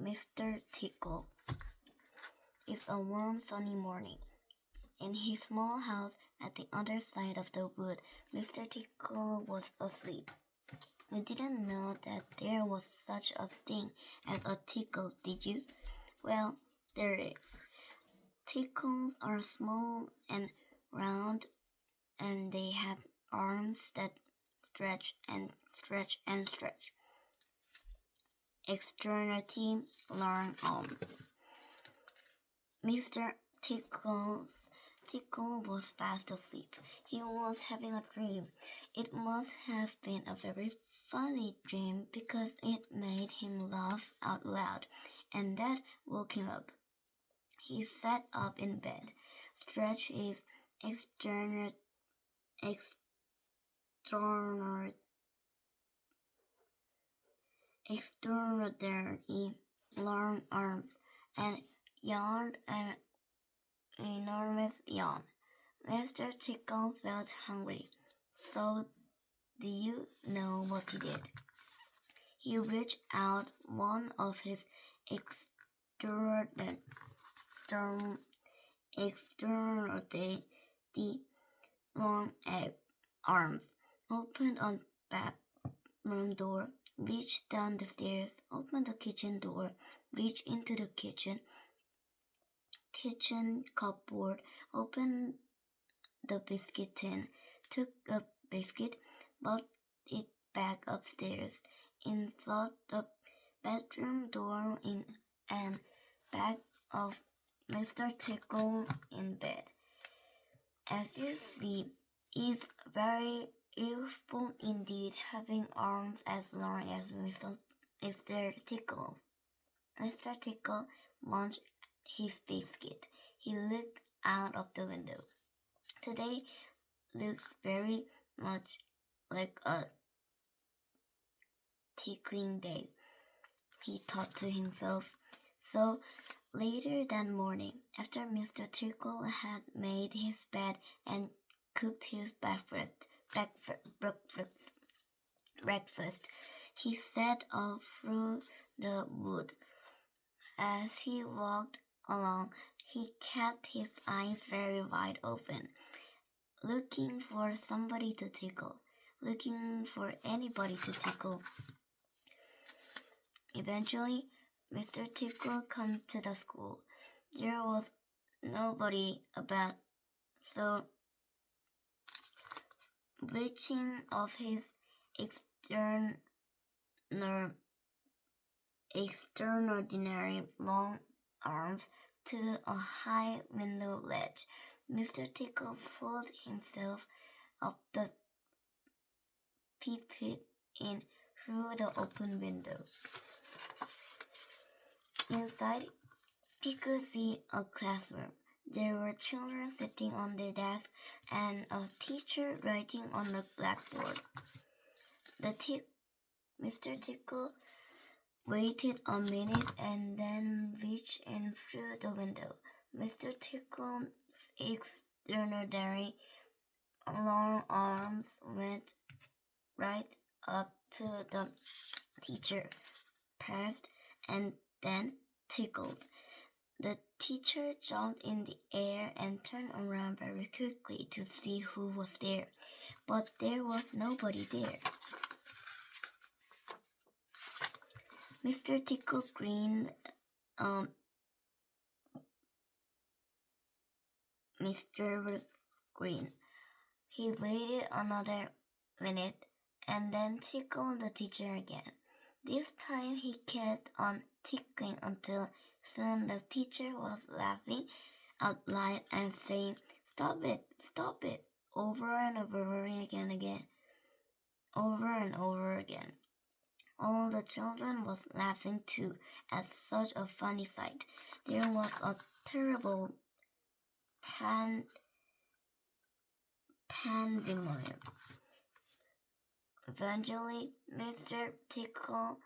Mr. Tickle. It's a warm sunny morning. In his small house at the other side of the wood, Mr. Tickle was asleep. You didn't know that there was such a thing as a tickle, did you? Well, there is. Tickles are small and round, and they have arms that stretch and stretch and stretch. Extremity long arms. Mr. Tickle was fast asleep. He was having a dream. It must have been a very funny dream because it made him laugh out loud, and that woke him up. He sat up in bed, stretched his extraordinary long arms and yawned an enormous yawn. Mr. Tickle felt hungry. So, do you know what he did? He reached out one of his extraordinary long arms, opened a bedroom door, reached down the stairs, opened the kitchen door, reached into the kitchen cupboard, opened the biscuit tin, took a biscuit, brought it back upstairs, inside the bedroom door and back of Mr. Tickle in bed. As you see, it's very useful indeed having arms as long as Mr. Tickle. Mr. Tickle munched his biscuit. He looked out of the window. Today looks very much like a tickling day, he thought to himself. So later that morning, after Mr. Tickle had made his bed and cooked his breakfast, he set off through the wood. As he walked along, he kept his eyes very wide open, looking for somebody to tickle, looking for anybody to tickle. Eventually, Mr. Tickle came to the school. There was nobody about, so reaching of his extraordinary long arms to a high window ledge, Mr. Tickle pulled himself up the peeped in through the open window. Inside, he could see a classroom. There were children sitting on their desks and a teacher writing on the blackboard. Mr. Tickle waited a minute and then reached in through the window. Mr. Tickle's extraordinary long arms went right up to the teacher, pressed, and then tickled. The teacher jumped in the air and turned around very quickly to see who was there, but there was nobody there. Mr. Tickle grinned. Mr. Green. He waited another minute and then tickled the teacher again. This time he kept on tickling until soon the teacher was laughing out loud and saying, stop it, over and over again, over and over again. All the children was laughing too at such a funny sight. There was a terrible pandemonium. Eventually, Mr. Tickle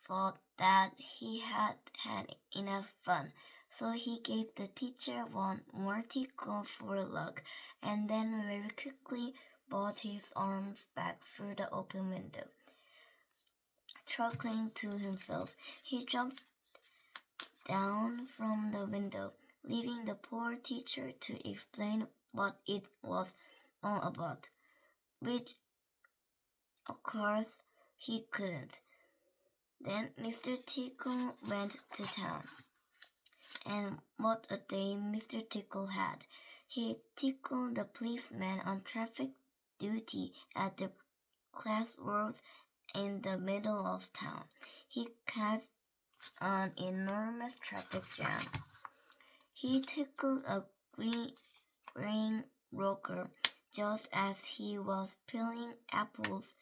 thought that he had had enough fun, so he gave the teacher one more tickle for luck, and then very quickly brought his arms back through the open window. chuckling to himself. He jumped down from the window, leaving the poor teacher to explain what it was all about, which, of course, he couldn't. Then Mr. Tickle went to town. And what a day Mr. Tickle had. He tickled the policeman on traffic duty at the crossroads in the middle of town. He caused an enormous traffic jam. He tickled a green rocker just as he was peeling apples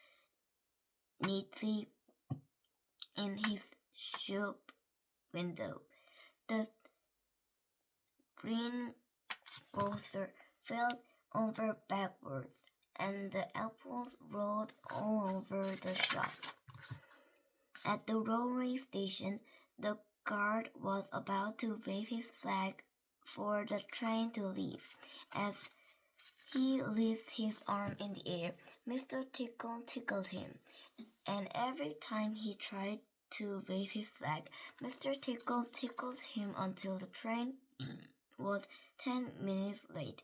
neatly in his shop window. The greengrocer fell over backwards, and the apples rolled all over the shop. At the railway station, the guard was about to wave his flag for the train to leave. As he lifted his arm in the air, Mr. Tickle tickled him, and every time he tried to wave his flag, Mr. Tickle tickled him until the train was 10 minutes late,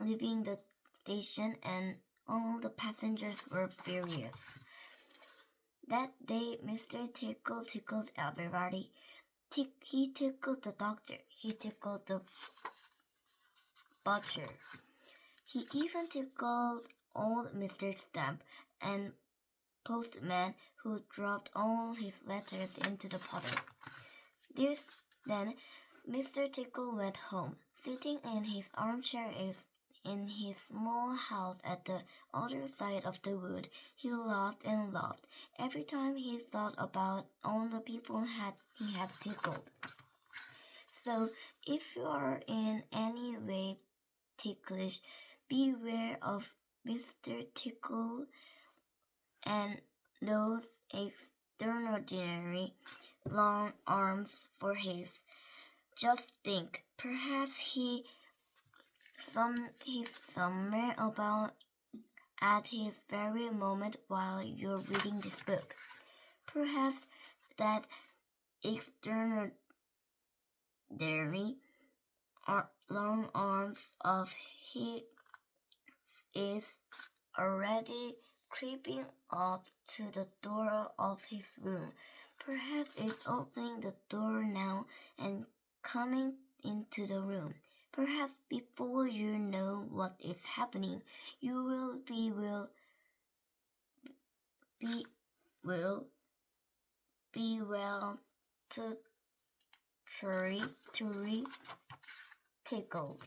leaving the station, and all the passengers were furious. That day, Mr. Tickle tickled everybody. He tickled the doctor. He tickled the butcher. He even tickled old Mr. Stamp and postman, who dropped all his letters into the puddle. Then Mr. Tickle went home. Sitting in his armchair in his small house at the other side of the wood, he laughed and laughed every time he thought about all the people he had tickled. So, if you are in any way ticklish, beware of Mr. Tickle and those extraordinary long arms for his. Just think, perhaps he's somewhere about at his very moment while you're reading this book. Perhaps that extraordinary long arms of his is already creeping up to the door of his room. Perhaps it's opening the door now and coming into the room. Perhaps before you know what is happening, you will be well to tickled.